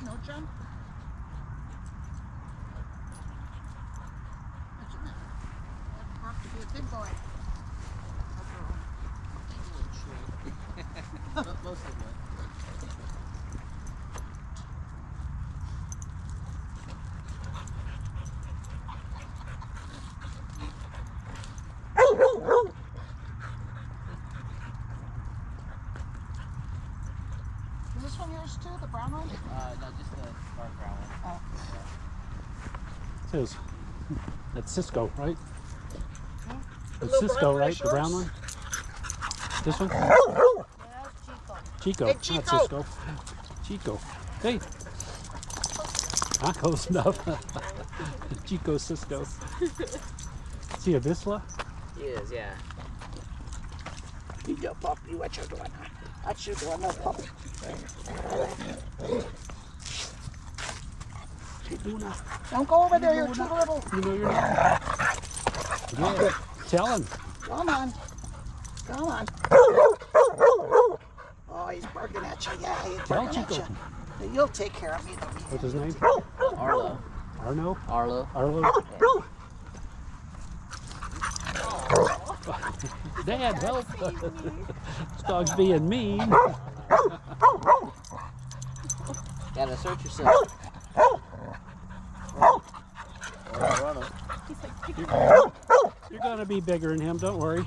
No jump. That's enough. That Mark to be a big boy. Mostly good. Is this one yours too, the brown one? No, just the dark brown one. Oh. It says, that's Cisco, right? Huh? It's Cisco, right? The brown one? This one? Yeah, Chico. Chico, Hey, Chico. not Cisco. Chico. Hey. Not close enough. Chico, Cisco. Is he a Vizsla? He is, yeah. You little puppy, what you doing? What you doing, little puppy? Don't go over there, you're too little. You know you're not. Yeah, tell him. Come on. Come on. Oh, he's barking at you. Yeah, he's Tell barking at Chico. you. You'll take care of me. What's his name? Arlo. Arno? Arlo. Arlo? Dad, help! This dog's being mean. Gotta search yourself. You're gonna be bigger than him, don't worry.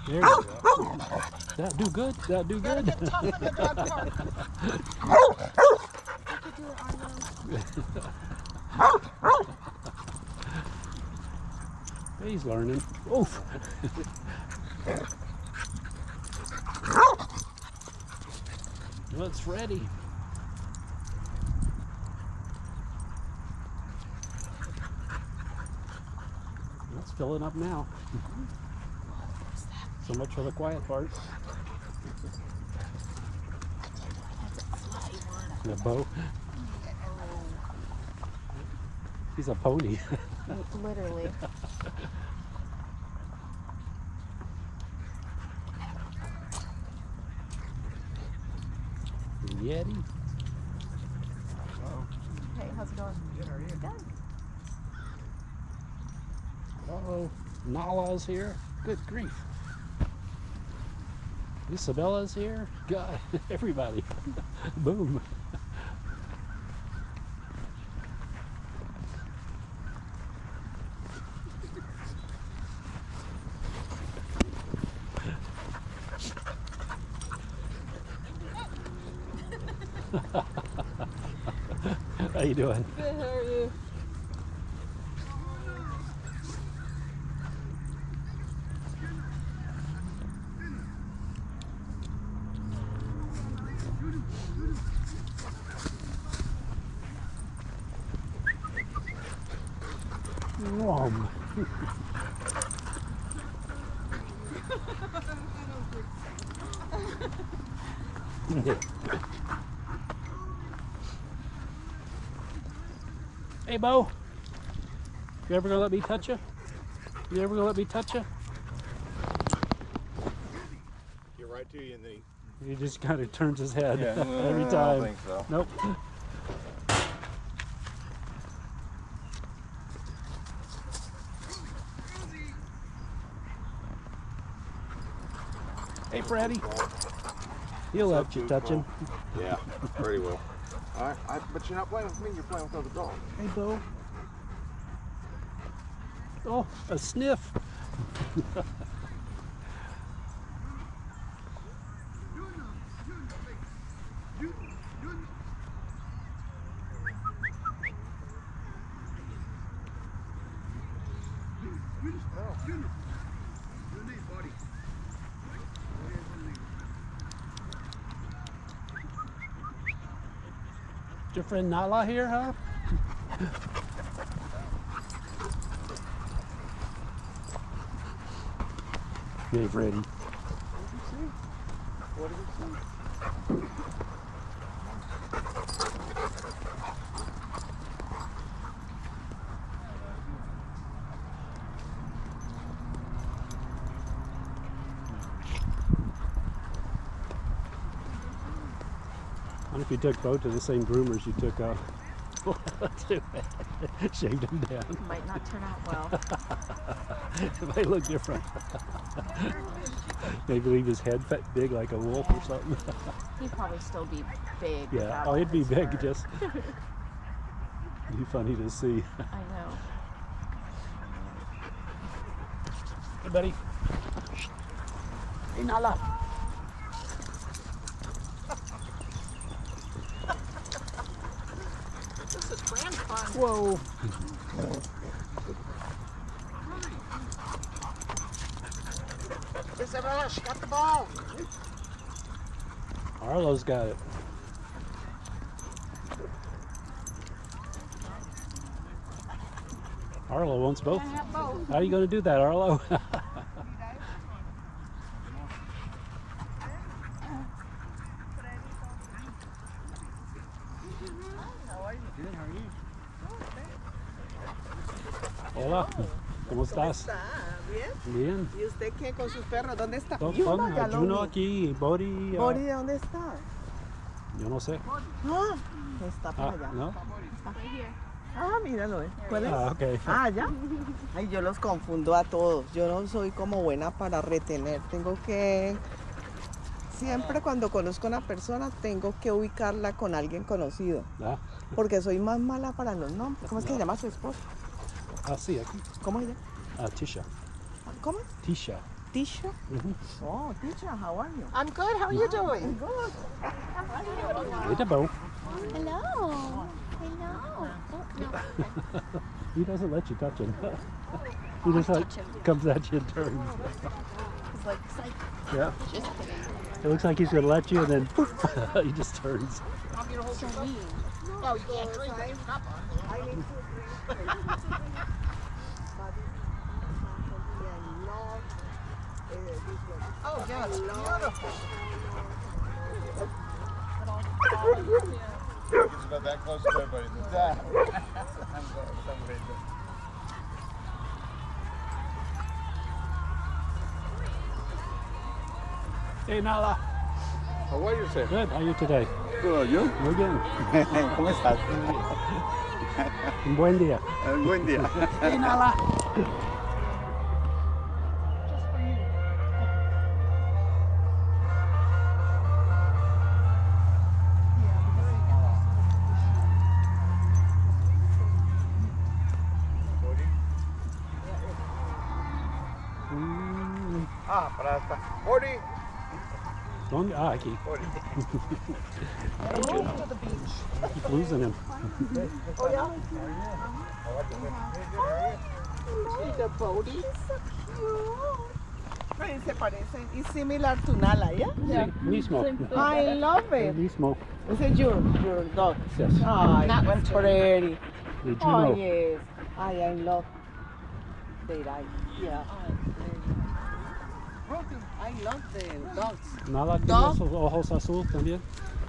There you go. That'll do good. That'll do good. Get tough in the dog park. He's learning. Oof. Well, it's ready. It's filling up now. So much for the quiet part. The bow. He's a pony. Literally. Yeti. Hey, how's it going? Good, how are you? Good. Uh-oh. Nala's here. Good grief. Isabella's here. God, everybody. Boom. How you doing? Good, how are you? Wom. Hey, Bo. You ever gonna let me touch you? You ever gonna let me touch you? Get right to you and then He just kind of turns his head Yeah, every I time. don't think so. Nope. Hey, Freddy. He'll let you touch him. Yeah, pretty well. All right, but you're not playing with me. You're playing with other dogs. Hey, Bo. Oh, a sniff. Is your friend Nala here, huh? Hey, Freddy. What is it? I wonder if you took both of the same groomers you took out. Shaved them down. Might not turn out well. It might look different. Maybe leave his head big like a wolf or something. He'd probably still be big. Yeah, without oh, all it'd be his big, fur. just be funny to see. I know. Hey, buddy. Hey, Nala. This is grand fun. Whoa. Isabella, she got the ball. Arlo's got it. Arlo wants both. I have both. How are you going to do that, Arlo? Hola, ¿cómo estás? ¿Está bien? Bien. ¿Y usted qué con sus perros? ¿Dónde está? Con Juno, ya lo Juno vi. aquí, Bori. ¿Bori de dónde está? Yo no sé. Ah, está para Ah, allá. ¿no? Ah, míralo, ¿Cuál es? Ah, ok. Ah, ya. Ay, yo los confundo a todos. Yo no soy como buena para retener. Tengo que... Siempre cuando conozco a una persona, tengo que ubicarla con alguien conocido. Ah, Porque soy más mala para los nombres. ¿Cómo es que se llama su esposo? ah, sí, aquí. ¿Cómo ella? Ah, Tisha. ¿Cómo? Tisha. Tisha. Mhm. Oh, Tisha, how are you? I'm good. How are you doing? Good. Hey, Debo. Hello. Hello. Oh, no. He doesn't let you touch him. He just like comes at you and turns. It's like, Yeah. just kidding. It looks like he's gonna let you, and then poof, he just turns. Want me to hold So your cup? mean. No, you can't drink it. Cup on. I need to drink. Oh, yeah, it's beautiful. It's about that close to everybody. Hey, Nala. How are you, sir? Good. How are you today? Good, you? Muy bien. ¿Cómo estás? Un buen día. Buen día. Hey, Nala. Mm, Ah, para esta. Ori. ¿Dónde? Ah, aquí. Ori. To the beach. Keep losing him. Oh, yeah? The boaty. Ay, se parecen. It's similar to Nala, yeah? Sí, mismo. I love El it. mismo. Is it your dog? Yes. Ay, That that's one's pretty. The Oh, Juno. yes. I love their eyes. Yeah. I love the dogs. Nala tiene Dog. esos ojos azul también.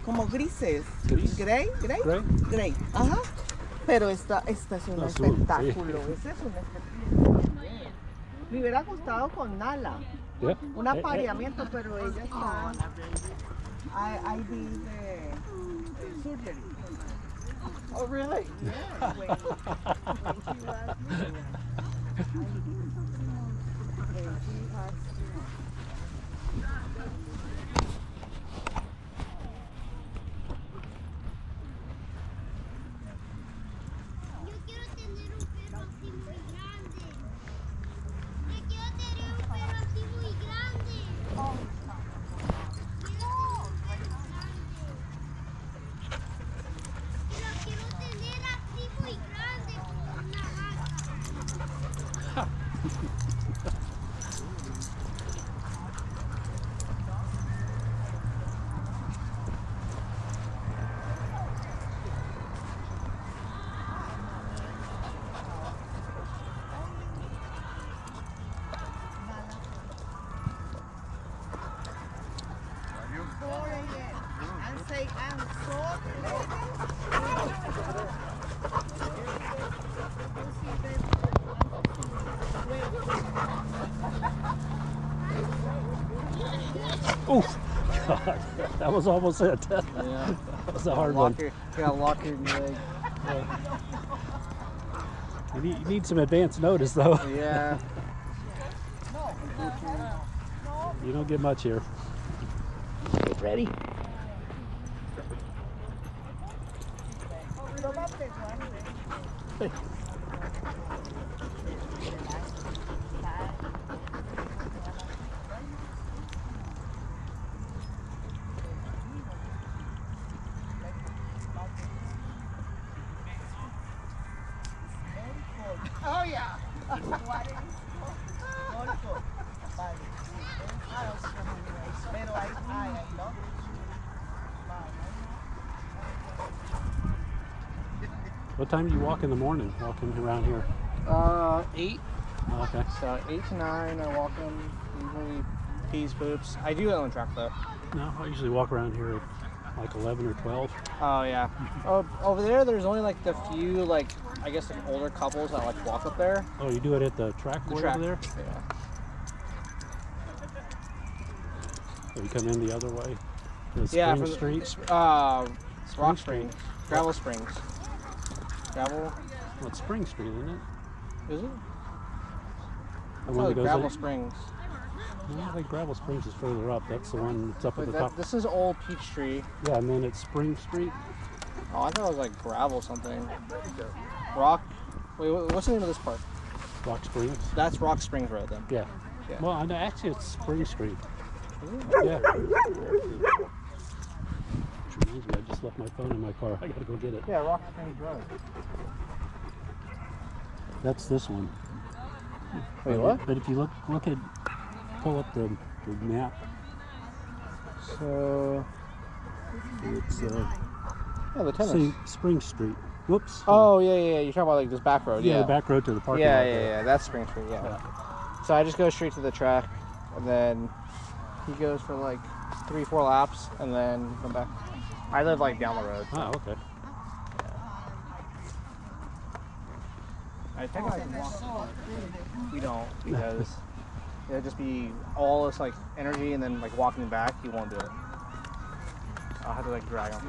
Como grises. Gris. Grey, grey. Grey. Grey. Ajá. Pero esta es un Azul, espectáculo. Ese es un espectáculo. Me hubiera gustado con Nala. Yeah. Un apareamiento, pero ella está. I did the surgery. Oh, really? Yeah, when she was when she has Yo quiero tener un perro así muy grande. Yo quiero tener un perro así muy grande. Quiero tener un perro grande. Pero quiero tener así muy grande como una vaca. Oof. God, that was almost it. Yeah. That was a hard one. You gotta lock your leg. You need some advance notice, though. Yeah. You don't get much here. Get ready. Hey. Oh yeah. What time do you walk in the morning, walking around here? 8. Oh, okay. So 8 to 9, I walk them. Usually peas, poops. I do that on track though. No, I usually walk around here at like 11 or 12. Oh yeah. Over there, there's only like the few I guess older couples that walk up there. Oh, you do it at the track The way track. over there? Yeah. So you come in the other way? The Yeah, Spring for Street? it's Rock Spring Springs, Gravel Springs. Gravel, Well, it's Spring Street, isn't it? is it? The It's one that like goes Gravel up? Springs. No, I think Gravel Springs is further up. That's the one that's up at the top. This is Old Peachtree. Yeah, and then it's Spring Street. Oh, I thought it was like gravel something. Rock. Wait, what's the name of this park? Rock Springs. That's Rock Springs Road then. Yeah. Yeah. Well, I know, actually it's Spring Street. Is it? Yeah. Which reminds me, I just left my phone in my car. I gotta go get it. Yeah, Rock Springs Road. That's this one. Wait, what? But if you pull up the map, So, it's yeah, the tennis. see Spring Street. Whoops. Oh, yeah. You're talking about this back road. yeah, Yeah, the back road to the parking Yeah, lot. yeah, there. yeah. That's Spring Street. Yeah. So I just go straight to the track, and then he goes for 3-4 laps, and then come back. I live down the road. Oh, okay. I think I can walk. We don't because it'll just be all this energy, and then walking back, you won't do it. I'll have to drag him.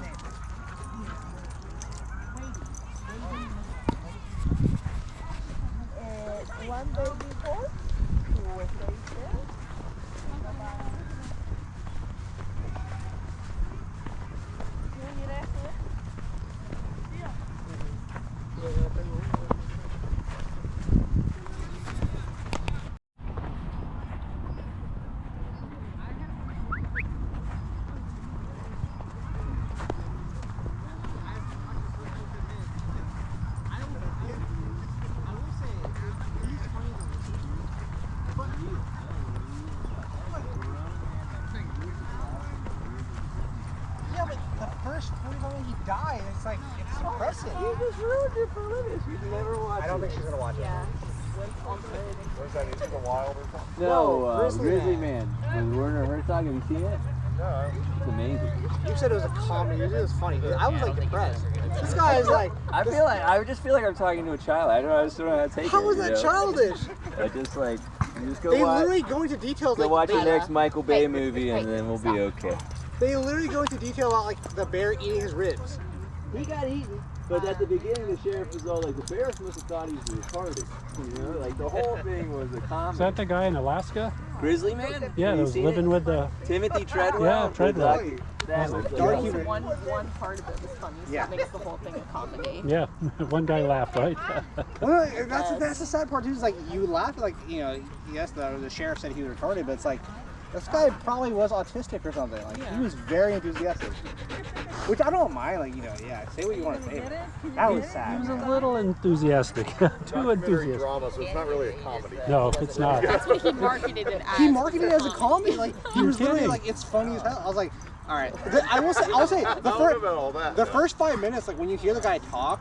One baby horse, who was right there. Yeah, but the first 45 minutes he died, it's impressive. You just ruined it for Livia. She's never watched I don't think she's gonna watch it. Yeah. Where's that? Is it the wild or something? No, Grizzly Grizzly Man. Man. With Werner Herzog, have you seen it? No. It's amazing. You said it was a comedy. It was funny. I was depressed. This guy is I just feel like I'm talking to a child. I just don't know how to take it. how was that childish? I just you just go They watch. literally go into details Go watch your Bella. next Michael Bay Hey, movie, and then we'll be okay. They literally go into detail about the bear eating his ribs. He got eaten. But at the beginning, the sheriff was all the bear must have thought he was retarded. You know, the whole thing was a Is comedy. that the guy in Alaska? Grizzly Man? Yeah, Have that you was seen living it? with the. Timothy Treadwell. Yeah, Treadwell. That was Dark the- humor. One part of it was funny, so Yeah. it makes the whole thing a comedy. Yeah, one guy laughed, right? Well, that's the sad part too. Is you laugh yes, the sheriff said he was retarded, but it's this guy probably was autistic or something. He was very enthusiastic, which I don't mind. Yeah, say what you want to say. That was He sad. was a little enthusiastic. Too Documentary enthusiastic. drama, so it's not really a comedy. No, it's not. That's what he marketed it as. He marketed it as a comedy. He was You're literally kidding. it's funny as hell. I was like, all right. I'll say I don't know about all that. the though. first 5 minutes, when you hear the guy talk,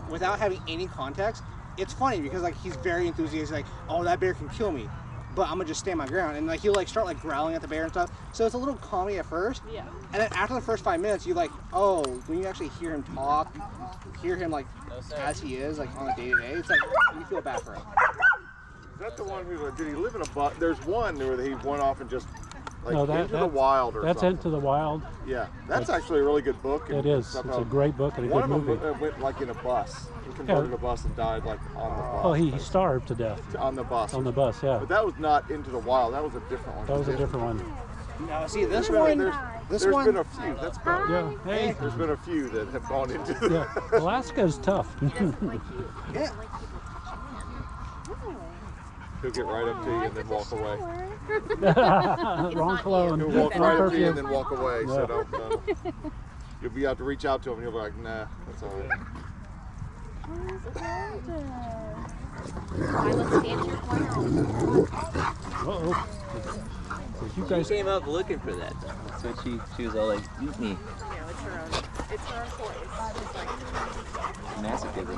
without having any context, it's funny because he's very enthusiastic. Oh, that bear can kill me, but I'm gonna just stand my ground. And he'll start growling at the bear and stuff. So it's a little comedy at first. Yeah. And then after the first 5 minutes, you oh, when you actually hear him talk, hear him as he is on a day to day, it's you feel bad for him. that the one who did he live in a bus? There's one where he went off and just like No, into the wild or that's something. Into the Wild. Yeah, that's actually a really good book. It is. It's a great book and a one good of movie. them went like in a bus. He converted a bus and died like on the bus. Oh, he starved to death. On the bus. On the bus, yeah. But that was not Into the Wild. That was a different one. That was a different one. Now, see, this There's one, there's been a few. That's better. Yeah. Hey. There's been a few that have gone into the Yeah. Alaska's tough. yeah. He'll get right up to you and then walk away. Wrong cologne. He'll walk Wrong right up to you perfume. and then walk away. Yeah. So don't. You'll be out to reach out to him and you'll be like, nah, that's all right. Uh-oh. So you guys She came up looking for that though. That's what she was all like, eat me. It's her own toys. Masochism.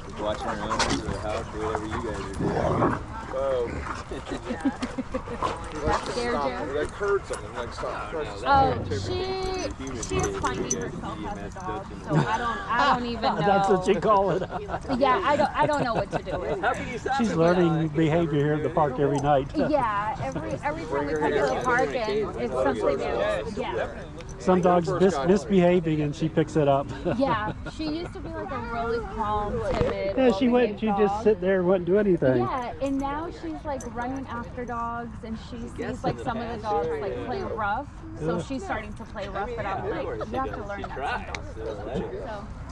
Just watching her own into the house or whatever you guys are doing. Oh. That scared you? Like heard something. Like stop. Oh, she's finding herself as a dog, so I don't even know. That's what you call it. Yeah, I don't know what to do with her. She's learning behavior here at the park every night. Yeah, every time we come to the park and it's something new. Yeah. Some dogs misbehaving and she picks it up. Yeah, she used to be like a really calm, timid. Yeah, she well-behaved just dog. sit there and wouldn't do anything. Yeah, and now she's like running after dogs, and she sees like some of the dogs like play rough, so Yeah. she's starting to play rough. But I'm like, you have to learn that some dogs do.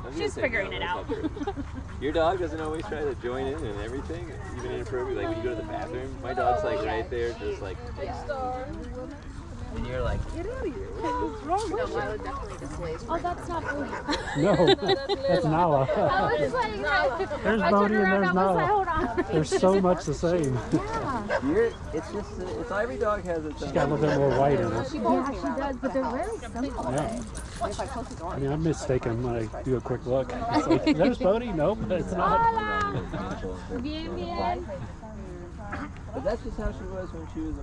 So she's figuring it out. Your dog doesn't always try to join in and everything, even inappropriately. Like when you go to the bathroom, my dog's like right there, just like. And you're like, get out of here. What's wrong with you? Oh, that's not Bodie. No, that's Nala. I was like, There's I Bodie turned and around, there's I was like, Nala. hold on. They're so much the same. Yeah. It's just, it's every dog has its own. She's got a little bit more white in her. Yeah, she does, but they're very simple. Yeah. I mean, I'm mistaken when I do a quick look. It's like, there's Bodie? Nope, it's not. Hola. Bien, bien. But that's just how she was when she was a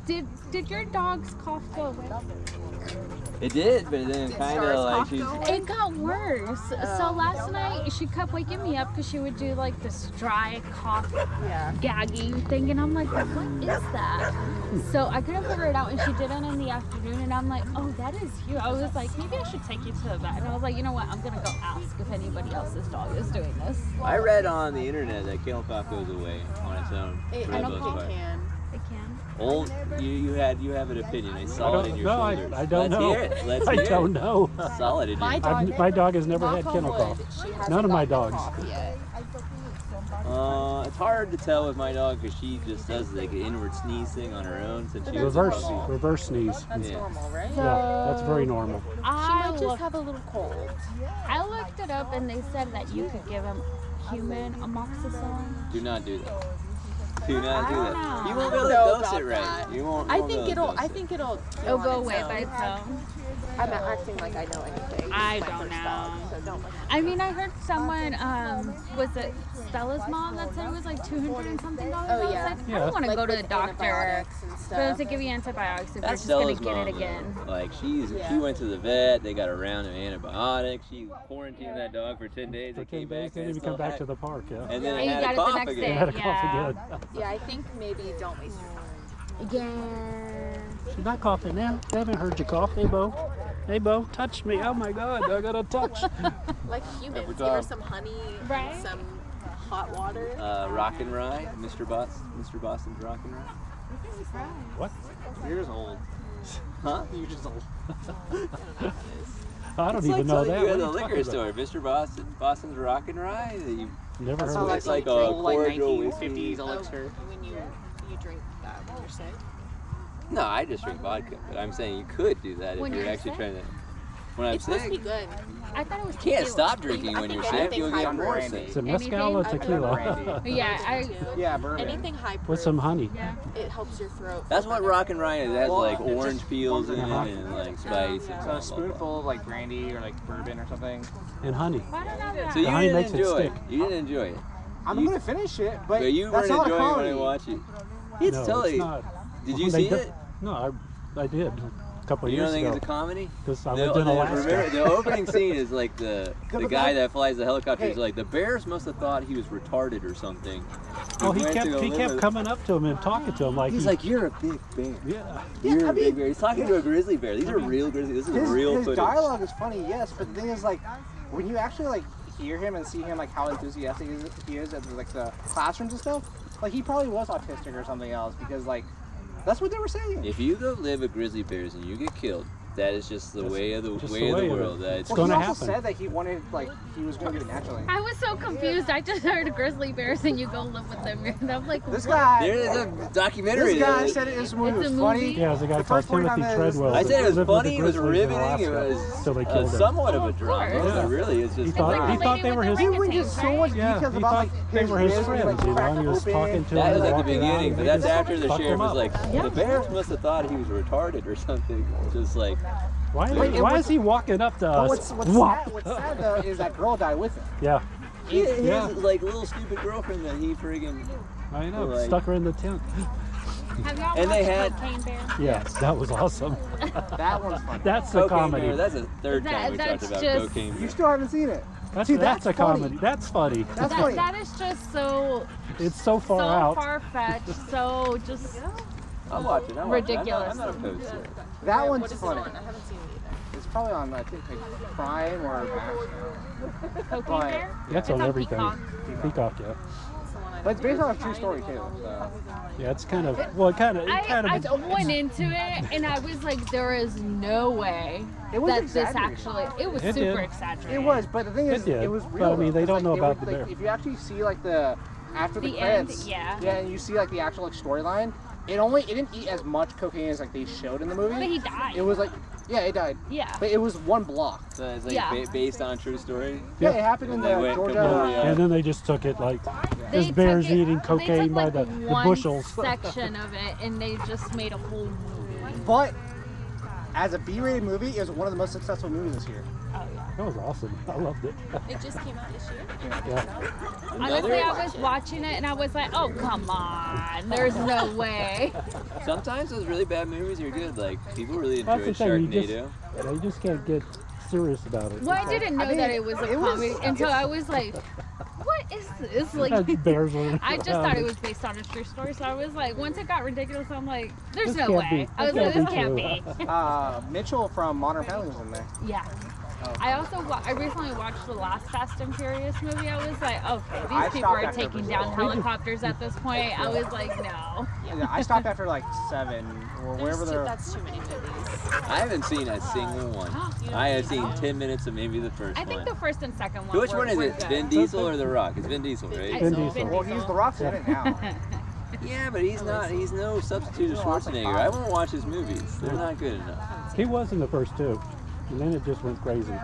puppy, Did your dog's cough go away? It did, but then kind of like she's. It got worse. So last night she kept waking me up because she would do like this dry cough gagging thing, and I'm like, what is that? So I couldn't figure it out, and she did it in the afternoon, and I'm like, oh, that is you. I was like, maybe I should take you to the vet, and I was like, you know what? I'm gonna go ask if anybody else's dog is doing this. I read on the internet that kennel cough goes away on its own. I don't think it can. It can. Old, you have an opinion. I saw it in your shoulders. I don't Let's know. hear it. Let's I hear don't it. know. Solid in My you. dog, My dog has never had knock on kennel wood, cough. she hasn't None of my gotten dogs. cough yet. It's hard to tell with my dog because she just does like an inward sneeze thing on her own since she was Reverse sneeze. That's Yeah. normal, right? Yeah, that's very normal. She might just have a little cold. I looked it up and they said that you could give him human amoxicillin. Do not do that. Do not do I don't that. know. You won't be able to I don't know dose it about right. that. You won't. I you won't think be able to it'll. dose I it. think it'll. It'll go away by its own. I'm not acting like I know anything. I It's my don't first know. dog, so don't look. I mean, I heard someone, was it Stella's mom that said it was like $200 and something. Oh, I was yeah. like, I Yeah. don't want to Like go to the with doctor antibiotics and for them stuff. to give you antibiotics if you're That's just going Stella's to get mom, it again. though. Like she Yeah. went to the vet. They got a round of antibiotics. She quarantined that dog for 10 days. For They 10 came days, back they and didn't even come back to the park, yeah. And then And it you had got a it the cough next again. They day. had a cough Yeah. again. Yeah, I think maybe don't waste your time. Yeah. She's not coughing now. They haven't heard you cough. Hey, Bo. Hey, Bo, touch me. Oh, my God. I got a touch. Like humans, Every give her time. some honey, Right. and some hot water. Rock and Rye, Mr. Boston's Rock and Rye. What? Years old. Huh? Years old. I don't It's even like know something that. you What at are the you liquor talking store, Mr. Boston's Rock and Rye. That you, Never That's heard how of it's it. like a old, like cordial whiskey. 1950s elixir. When you drink that when you're sick. No, I just drink vodka, but I'm saying you could do that if When you're you're actually sick? trying to. When I'm It's supposed to be sick, good. I thought it was you can't tequila. stop drinking I when think you're sick. anything You'll get high more brandy. sick. Is it mezcal or Anything? tequila? Brandy. Yeah, Yeah, bourbon. Anything high proof. With some honey. yeah. It helps your throat. That's what Rock and Rye is. It has Well, like it's orange just- peels in it Uh-huh. and like spice and So blah, a spoonful of like brandy or like bourbon or something. And honey. I don't know that. So you The honey didn't makes it enjoy it. stick. You didn't enjoy it. I'm You- gonna finish it, but But you that's weren't not a enjoying it when I comedy. watched it. It's No, totally. it's not. Did you They see do- it? No, I did. a couple of You don't years think ago. it's a comedy? Because I The, lived in Alaska. remember, the opening scene is like the guy that flies the helicopter is Hey. like, the bears must have thought he was retarded or something. Oh, he went to go kept live with- coming up to him and talking to him like He's like, you're a big bear. yeah. You're a big bear. He's talking to a grizzly bear. These are real grizzly. This is real his footage. dialogue is funny, yes, but the thing is, like, when you actually like hear him and see him, like how enthusiastic he is at like the classrooms and stuff, like he probably was autistic or something else, because like that's what they were saying. If you go live with grizzly bears and you get killed, that is just the way of the world. It's Well, he gonna also happen. said that he wanted, like, he was going to do it naturally. I was so confused. I just heard grizzly bears and you go live with them. And I'm like, This what? guy, There's a documentary. this guy that- said this movie It's was a funny. movie? Yeah, there's a guy The called first 40 Timothy times Treadwell. I said it was lived with funny, the it was Grizzlies in riveting, it Alaska was till they killed him. somewhat of a Of drama, course. but really it's just He thought fun. they were his. He went into so much Yeah, details he about thought like they were his ribs, friends, like, you know, and he was cracked talking to open. him. That was like the walking around, beginning, and but they that's just after the fucked sheriff him was up. like, the bears must have thought he was retarded or something. Just like, Why was- is he walking up to But us? what's sad though is that girl died with him. Yeah, his Yeah. like little stupid girlfriend that he friggin' I know. Like- Stuck her in the tent. Have y'all And watched they had- Cocaine Bear? Yes, that was awesome. That one's funny. That's the Cocaine comedy. Bear. That's the third time we talked That's about just- Cocaine You Bear. still haven't seen it. That's See, a that's funny. comedy. That's funny. That's funny. That is just so It's so far out. far-fetched, so just I'll watch it. ridiculous. I'm not opposed to it. That What one's is it funny. on? I haven't seen it either. It's probably on, I think, like Prime or Max. Cocaine But- Bear. That's It's on everything. Peacock. Peacock, yeah. But it's based on a true story too. So. Yeah, it's kind of I went into it and I was like, there is no way It was that this exaggerated. actually, it was It super did. exaggerated. It was, but the thing is, did, it was but, real. I mean, they though, don't know it about was, the like, bear. If you actually see like the after the The credits, end, yeah. and you see like the actual like storyline, it didn't eat as much cocaine as like they showed in the movie. But he died. It was like, yeah, it died. Yeah. But it was one block. So it's like Yeah. based on a true story. Yeah, it happened in And they the went Georgia. completely And then they just took it like They this bear's took it- eating they cocaine took, by like, the one bushels. section of it and they just made a whole movie. But as a B-rated movie, it was one of the most successful movies this year. Oh yeah. That was awesome. I loved it. It just came out this year. Yeah. Honestly, I was watching it and I was like, oh come on, there's no way. Sometimes those really bad movies are good. Like people really That's enjoy the thing. Sharknado. You just can't get serious about it. Well, I didn't know I mean, that it was a it was- comedy until I was like, what is this? Like, Bears were I just thought it was based on a true story, so I was like, once it got ridiculous, I'm like, there's This no can't way. be- I was this like, this can't can't be be. Mitchell from Modern Family was in there. Yeah. I also I recently watched the last Fast and Furious movie. I was like, okay, I these people stopped are after taking Brazil. down helicopters at this point. I was like, no. Yeah, I stopped after like 7 or wherever they're. That's too many movies. I haven't seen a single one. I have seen 10 minutes of maybe the first I think one. the first and second one. Which one is were it? good. Vin Diesel or The Rock? It's Vin Diesel, right? Vin Diesel. Well, he's the Rock's in it now. Yeah, but he's not. He's no substitute of Schwarzenegger. I won't watch his movies. They're not good enough. He was in the first two, and then it just went crazy.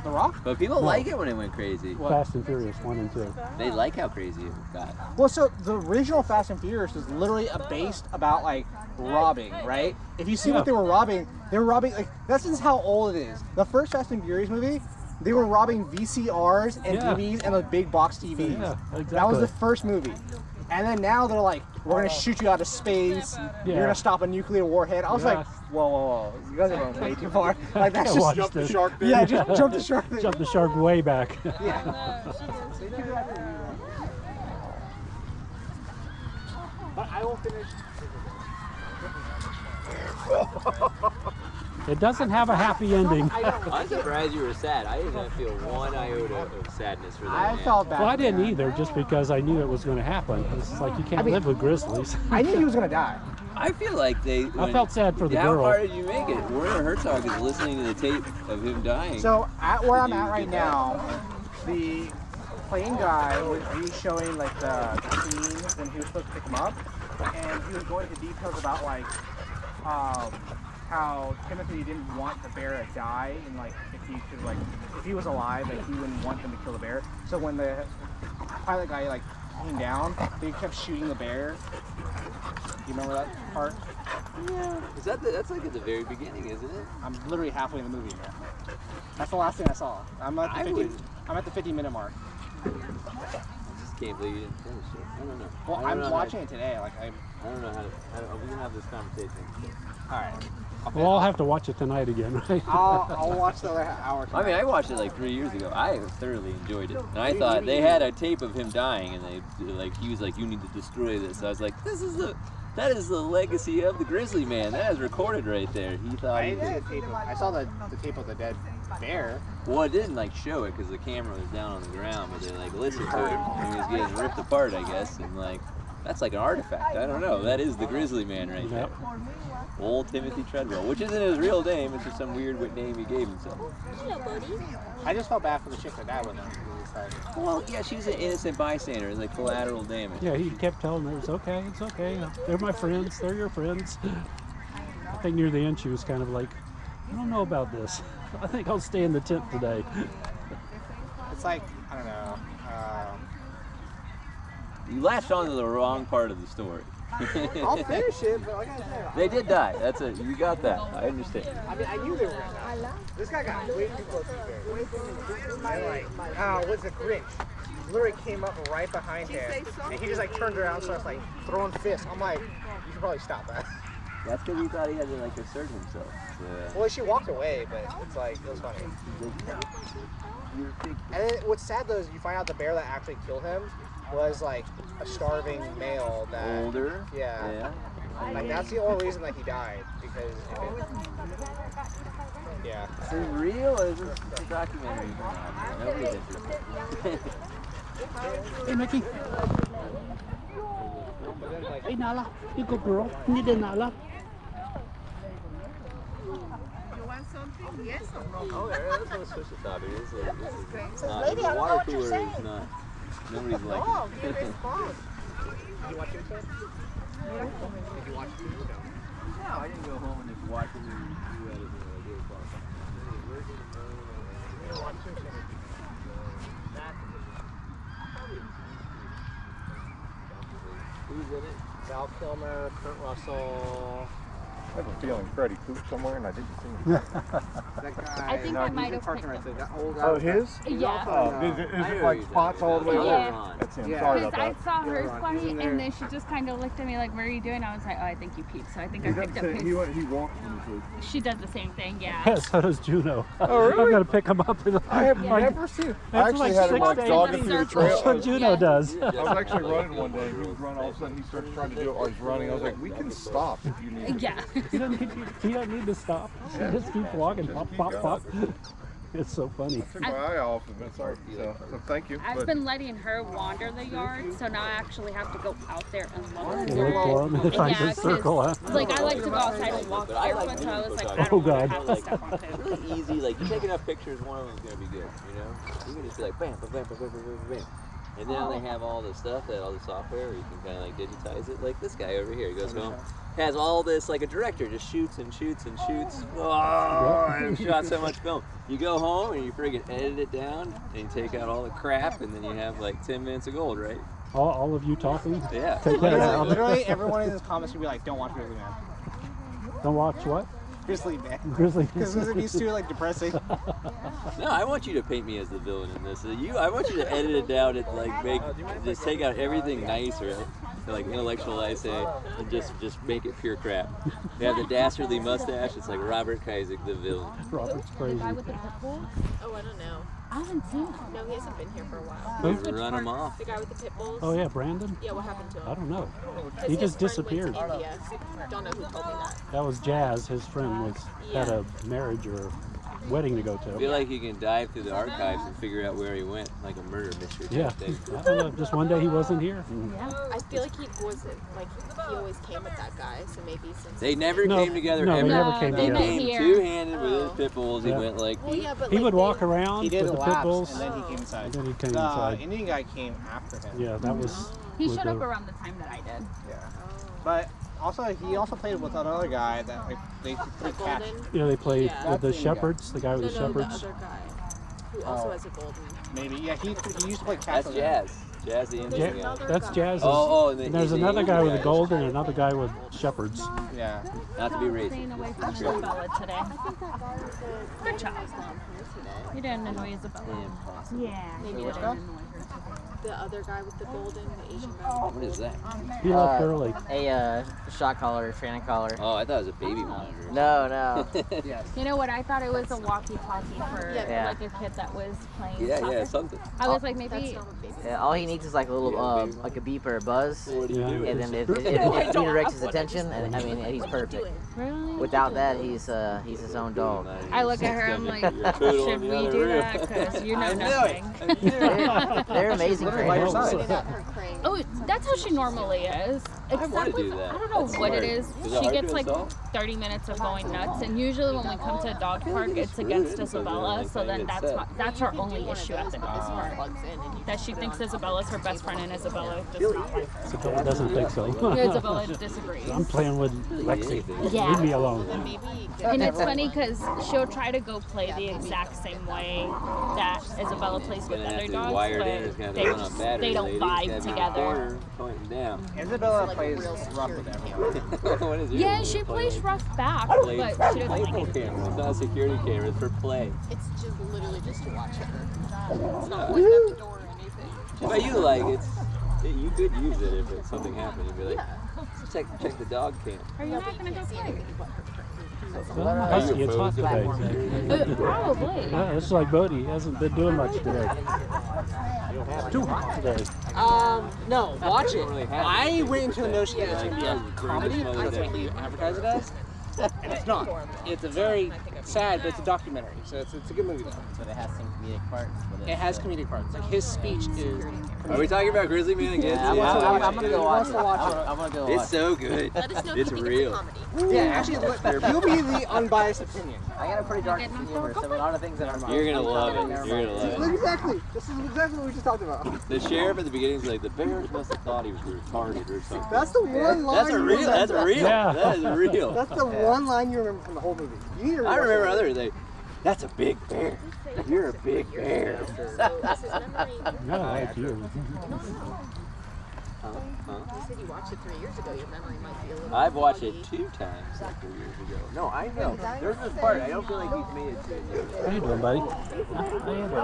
The Rock? But people like it when it went crazy. Fast and Furious 1 and 2. They like how crazy it got. Well, so the original Fast and Furious is literally based about like robbing, right? If you see what they were robbing like that's just how old it is. The first Fast and Furious movie, they were robbing VCRs and TVs and like big box TVs. Yeah, exactly. That was the first movie. And then now they're like, we're gonna shoot you out of space. You're gonna stop a nuclear warhead. I was like, whoa, you guys are going way too far. Like that's Yeah, just watch jump the this. shark. Yeah, just jump the shark. Jump the shark way back. Yeah. But I will finish. It doesn't have a happy ending. I'm surprised you were sad. I did not feel one iota of sadness for that I man. felt bad. Well, I for didn't that. either, just because I knew it was going to happen. It's like you can't live with grizzlies. I knew he was gonna die. I feel like they. I felt sad for the How girl. far did you make it? Werner Herzog is listening to the tape of him dying. So at where I'm at right now, the plane guy was re-showing like the scene when he was supposed to pick him up, and he was going into details about like how Timothy didn't want the bear to die, and like if he was alive, like he wouldn't want them to kill the bear. So when the pilot guy like came down, they kept shooting the bear. You remember that part? Yeah. Is that that's like at the very beginning, isn't it? I'm literally halfway in the movie now. That's the last thing I saw. I'm at the 50 minute mark. can't believe you didn't finish it. I don't know. Well, I don't I'm know watching it today. Like I don't know how to. We can have this conversation. all right. Well, I'll have to watch it tonight again, right? I'll watch the other hour. I mean, I watched it like 3 years ago. I thoroughly enjoyed it, and I thought they had a tape of him dying, and they like he was like, "You need to destroy this." I was like, that is the legacy of the Grizzly Man. That is recorded right there. He thought he did. I saw the tape of the dead bear. Well, it didn't like show it because the camera was down on the ground, but they like listened to it and he was getting ripped apart, I guess, and like that's like an artifact. I don't know. That is the Grizzly Man right there. Old Timothy Treadwell, which isn't his real name. It's just some weird name he gave himself. I just felt bad for the chick that died with him. Well, yeah, she was an innocent bystander, like collateral damage. Yeah, he kept telling her, it's okay, it's okay. They're my friends, they're your friends. I think near the end she was kind of like, I don't know about this. I think I'll stay in the tent today. It's like, I don't know. You latched onto the wrong part of the story. I'll finish it, but like I said, They did die. That's it. You got that. I understand. I mean, I knew they were gonna die. This guy got way too close to the bear. And what's the Grinch? He literally came up right behind him, and he just like turned around and starts like throwing fists. I'm like, you should probably stop that. That's because he thought he had to like assert himself. So, Well, she walked away, but it's like, it was funny. And then what's sad though is you find out the bear that actually killed him was like a starving male that older. Yeah. Like that's the only reason that he died, because yeah. Is this real or is this a documentary? Nobody's interested. Hey, Mickey. Hey, Nala. You good girl. Need a Nala. Yes or no? Oh, yeah, that's what a switch to topic is. It's not, Lady, I the don't know water what you're cooler saying. is not. Nobody's like Oh, it. you respond. Did you watch it? Did you watch it? No, I didn't go home and just watch it and do that as a day class. Who's in it? Val Kilmer, Kurt Russell. I have a feeling Freddie pooped somewhere and I didn't see him. That guy. I think I might have picked Right, that old guy. Oh, his? Yeah. Oh, is it like spots all the way Yeah. down? That's him. Because Sorry about I that. saw her He's funny, in there. and then she just kind of looked at me like, "What are you doing?" I was like, "Oh, I think you peed." So I think I He picked doesn't up say, his. he walks when he sleeps. She does the same thing, Yeah, yeah. so does Juno. Oh, really? I'm going to pick him up. And I have Yeah. never seen him. I That's actually like had him 6 like days jogging in through the a trail. That's what Juno Yeah. does. I was actually running one day. He was running. All of a sudden, he started trying to do it while he's running. I was like, "We can stop if you need." Yeah. You don't need to stop. Just keep walking. Pop, pop, pop. It's so funny. I took my eye off of it. Sorry. So thank you. I've But been letting her wander the yard, so now I actually have to go out there and look. You look for him and it finds Yeah, a circle, huh? 'cause, like I like to go outside and walk barefoot, so I was like, I don't Oh, want to God. have to step on food. Really easy. Like you take enough pictures, one of them's gonna be good. You know, you can just be like bam, bam, bam, bam, bam, bam, bam. And then they have all the stuff, that all the software where you can kind of like digitize it. Like this guy over here, he goes home, has all this like a director, just shoots and shoots and shoots. Oh, I've shot so much film. You go home and you friggin' edit it down and you take out all the crap, and then you have like 10 minutes of gold, right? All of you talking? Yeah. Take that out. Literally, everyone in his comments would be like, "Don't watch Grizzly Man." Don't watch what? Grizzly Man. Grizzly. Because it used to like depressing. No, I want you to paint me as the villain in this. I want you to edit it down and like just take out everything nice or like intellectual essay and just make it pure crap. They have the dastardly mustache. It's like Robert Kaiser, the villain. Robert's The crazy. guy with the pit bull? Oh, I don't know. I haven't seen him. No, he hasn't been here for a while. We run him off. The guy with the pit bulls? Oh, yeah, Brandon? Yeah, what happened to him? I don't know. His- He his just friend went to disappeared. India. Don't know who told me that. That was Jazz. His friend had a marriage or wedding to go I feel to. like you can dive through the archives and figure out where he went, like a murder mystery Yeah. type thing. I don't know. Just one day he wasn't here. And I feel like he wasn't, like, he always came with that guy, so maybe since... They never No, came together no, ever. they never No, came they He met together. came here. two-handed with his Yeah. pit bulls. He Yeah. went like, Well, yeah, but He like, would they- walk around He did with the pit laps, bulls. and then he came inside. And then he came The inside. Indian guy came after him. Yeah, that was. He with showed up the- around the time that I did. Yeah. But also, he also played with another guy that like, they The played catch. golden... Yeah, they played Yeah. with the That's the guy. shepherds. The guy with No, the no, the shepherds. other guy, who also has a golden... Maybe. Yeah, he used to play catch. that's with him. Jazz. Jazz the Indian guy. That's Jazz's. Oh, and there's another guy with a gold and another guy with shepherds. Yeah. Not to be racist. Staying away from Isabella today. Good job. You didn't annoy Isabella. Impossible. Yeah, you Wait, didn't which annoy guy? her today. The other guy with the golden, the Asian guy. What is that? He left early. A shot collar, training collar. Oh, I thought it was a baby monitor. No. You know what? I thought it was a walkie-talkie for Yeah. like a kid that was playing Yeah, soccer. yeah, something. I was like, maybe. Yeah, all he needs is like a little, like a beep or a buzz, What do you do? and then it redirects his attention, and I mean, he's perfect. Really? Without that, he's his own dog. I look at her, I'm like, You're poodle should in the we other do room. that? Because you know I knew nothing. They're amazing trainers. Oh, that's how she normally is. Except wanna with, do that. I don't know That's what it smart. is. Is it She hard gets to like install? 30 minutes of going nuts, and usually when we come to a dog park, it's against Isabella. So then that's her only issue at the dog park. That she thinks Isabella's her best friend, and Isabella does not like her. Isabella doesn't think so. Isabella disagrees. I'm playing with Lexi. Yeah. Leave me alone. And it's funny because she'll try to go play the exact same way that Isabella plays with Gonna other have to dogs, wire it in. It's but gonna they, have to run on battery they don't lady. vibe It's gotta be together. corner, pointing down. Isabella plays rough with everyone. What is it? Yeah, she plays rough back, Play, but she doesn't like playful it. camera. It's not a security camera. It's for play. It's just literally just to watch her. It's not like at the door or anything. But you like you could use it if something happened. You'd be like, check the dog cam. Are you not gonna go play? Well, husky, it's hot today. Probably. Yeah, it's like Bodie. He hasn't been doing much today. It's too hot today. No, watch it. really have I it. went into the notion that it's Yeah, going to be a comedy yeah. because that's what you advertise it as, and it's not. It's a very sad, but it's a documentary, so it's a good movie though. But it has some comedic parts. But It has comedic parts. Like his speech is. Are we talking about Grizzly Man again? Yeah, I'm gonna go watch it. I'm gonna go watch It's so good. Let us know if It's you think real. it's a comedy. Yeah, actually, you'll be the unbiased opinion. I got a pretty dark humor, so a lot of things that are. You're gonna love it. You're gonna love it. Exactly. This is exactly what we just talked about. The sheriff at the beginning is like, the Bears must have thought he was retarded or something. That's the one line. That's a real. That's real. Yeah. That is real. That's the one line you remember from the whole movie. You need to I rewatch remember it. others like, that's a big bear. You're a big bear. This is memory. I like you. Huh? You said you watched it 3 years ago. Your memory might be a little. I've watched it foggy. 2 times like 3 years ago. No, I know. There's this part. I don't feel like he's made it to it yet. How you doing, buddy? How you doing?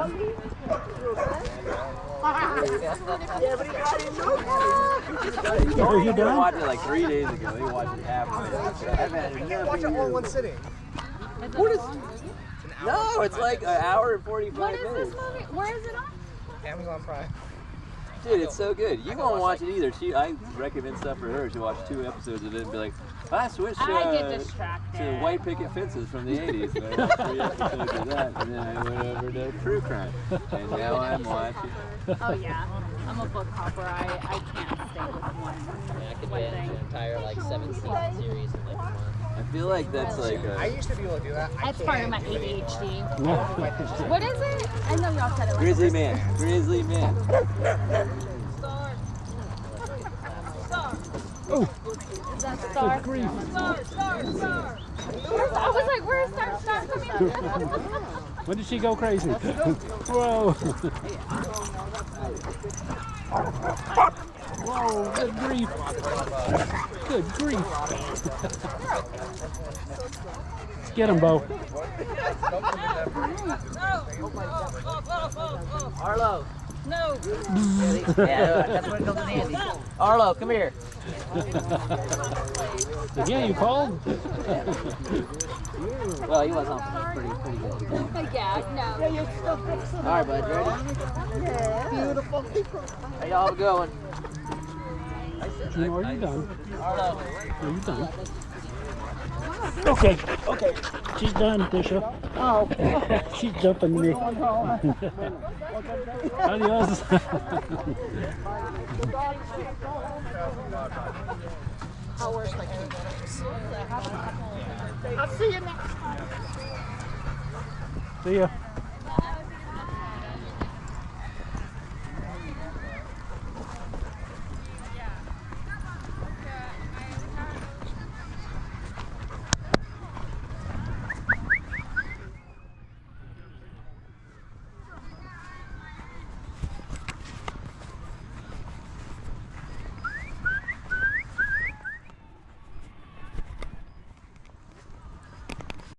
Are you He done? watched it like 3 days ago. He watched it halfway. You can't watch it all in one sitting. What is? No, it's like an hour and 45 What is minutes. this movie? Where is it on? Amazon Prime. Dude, it's so good. You won't watch it either. I recommend stuff for her. She'll watch 2 episodes of it and be like, I switched I get to distracted. white picket fences from the 80s. And I watched 3 episodes of that, and then I went over to true crime. And now I'm watching. Oh yeah, I'm a book hopper. I can't stay with one. I could One binge thing. an entire like 7-season series in like a month. I feel like that's like I a used to be able to do that. That's part of my ADHD. Yeah. What is it? I know y'all said it. grizzly man. Grizzly man. Star. Grief. I was like, where's Star coming from? When did she go crazy? Whoa. Whoa, good grief. Good grief. Let's get him, Bo. Arlo. No. Yeah, that's what it comes in handy. Arlo, come here. Yeah, you called? Well, he was on pretty good. Yeah, no. All right, bud, you ready? Yeah. Beautiful. How y'all going? No, are you done? Arlo. Are you done? Okay, okay. She's done, Tisha. Oh. She's jumping me. Adios. I'll wash my shoes. See ya.